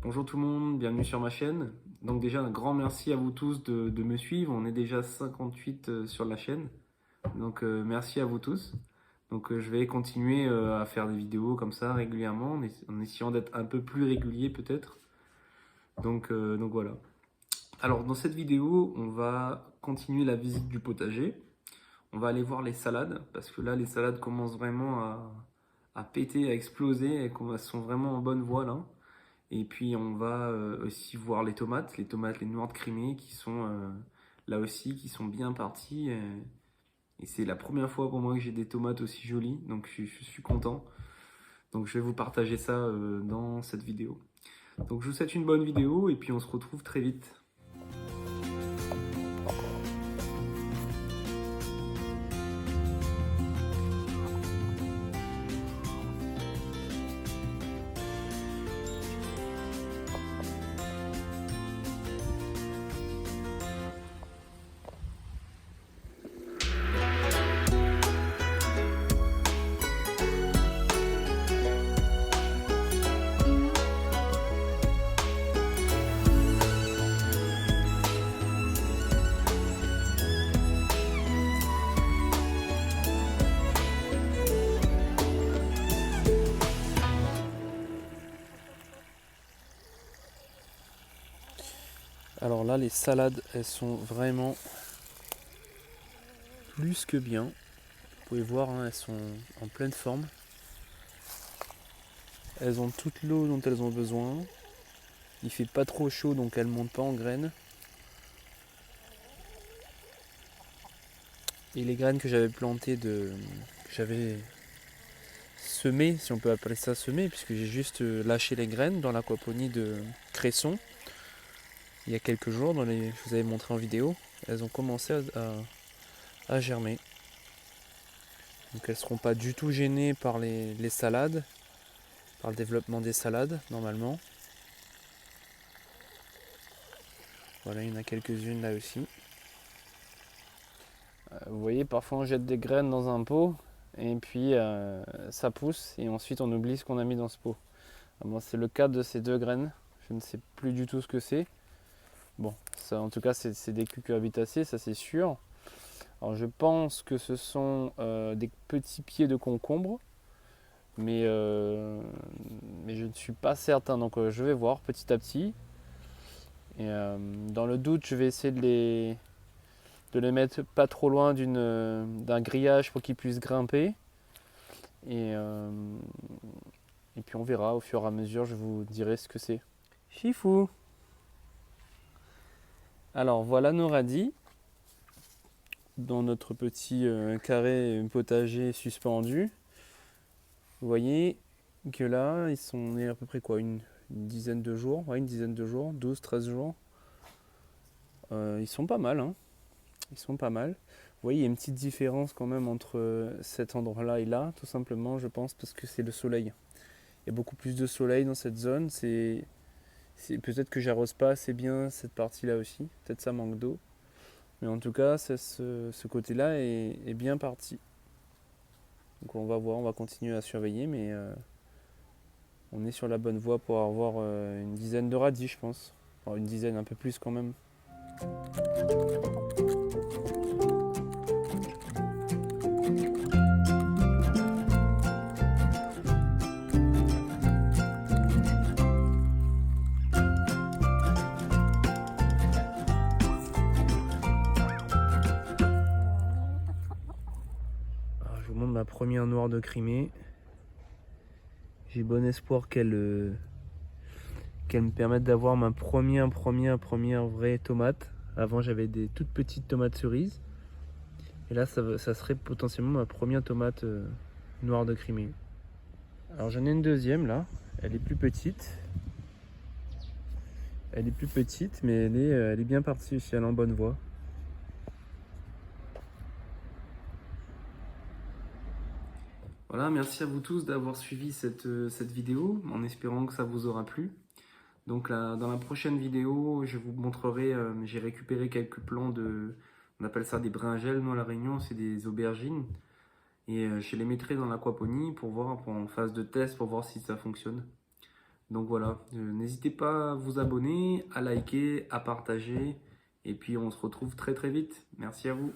Bonjour tout le monde, bienvenue sur ma chaîne. Donc déjà un grand merci à vous tous de me suivre. On est déjà 58 sur la chaîne. Donc merci à vous tous. Donc je vais continuer à faire des vidéos comme ça régulièrement en essayant d'être un peu plus régulier peut-être. Donc voilà. Alors dans cette vidéo, on va continuer la visite du potager. On va aller voir les salades parce que là les salades commencent vraiment à péter, à exploser et qu'on sont vraiment en bonne voie là. Et puis on va aussi voir les tomates, les noires de Crimée qui sont là aussi, qui sont bien parties. Et c'est la première fois pour moi que j'ai des tomates aussi jolies, donc je suis content. Donc je vais vous partager ça dans cette vidéo. Donc je vous souhaite une bonne vidéo et puis on se retrouve très vite. Alors là, les salades, elles sont vraiment plus que bien. Vous pouvez voir, hein, elles sont en pleine forme. Elles ont toute l'eau dont elles ont besoin. Il fait pas trop chaud, donc elles montent pas en graines. Et les graines que j'avais plantées que j'avais semées, si on peut appeler ça semées, puisque j'ai juste lâché les graines dans l'aquaponie de Cresson il y a quelques jours, je vous avais montré en vidéo. Elles ont commencé à germer. Donc elles ne seront pas du tout gênées par les salades, par le développement des salades normalement. Voilà, il y en a quelques-unes là aussi. Vous voyez, parfois on jette des graines dans un pot et puis ça pousse et ensuite on oublie ce qu'on a mis dans ce pot. Moi, c'est le cas de ces deux graines. Je ne sais plus du tout ce que c'est. Bon, ça, en tout cas, c'est des cucurbitacées, ça c'est sûr. Alors, je pense que ce sont des petits pieds de concombre, mais, mais je ne suis pas certain. Donc, je vais voir petit à petit. Et dans le doute, je vais essayer de les mettre pas trop loin d'un grillage pour qu'ils puissent grimper. Et, euh, et puis, on verra au fur et à mesure, je vous dirai ce que c'est. Chifou! Alors, voilà nos radis dans notre petit carré potager suspendu. Vous voyez que là, ils sont nés à peu près quoi, une dizaine de jours, ouais, une dizaine de jours, 12, 13 jours. Ils sont pas mal, hein. Ils sont pas mal. Vous voyez, il y a une petite différence quand même entre cet endroit-là et là, tout simplement, je pense, parce que c'est le soleil. Il y a beaucoup plus de soleil dans cette zone. Peut-être que j'arrose pas assez bien cette partie-là aussi. Peut-être ça manque d'eau. Mais en tout cas, ce côté-là est bien parti. Donc on va voir, on va continuer à surveiller, mais on est sur la bonne voie pour avoir une dizaine de radis, je pense. Enfin, une dizaine, un peu plus quand même. Alors, je vous montre ma première noire de Crimée. J'ai bon espoir qu'elle me permette d'avoir ma première vraie tomate. Avant, j'avais des toutes petites tomates cerises. Et là, ça serait potentiellement ma première tomate noire de Crimée. Alors, j'en ai une deuxième là. Elle est plus petite. Elle est plus petite, mais elle est bien partie aussi. Elle est en bonne voie. Voilà, merci à vous tous d'avoir suivi cette vidéo, en espérant que ça vous aura plu. Donc là, dans la prochaine vidéo, je vous montrerai, j'ai récupéré quelques plants on appelle ça des brinjelles, nous à La Réunion, c'est des aubergines. Et je les mettrai dans l'aquaponie pour voir, en phase de test, pour voir si ça fonctionne. Donc voilà, n'hésitez pas à vous abonner, à liker, à partager. Et puis on se retrouve très très vite. Merci à vous.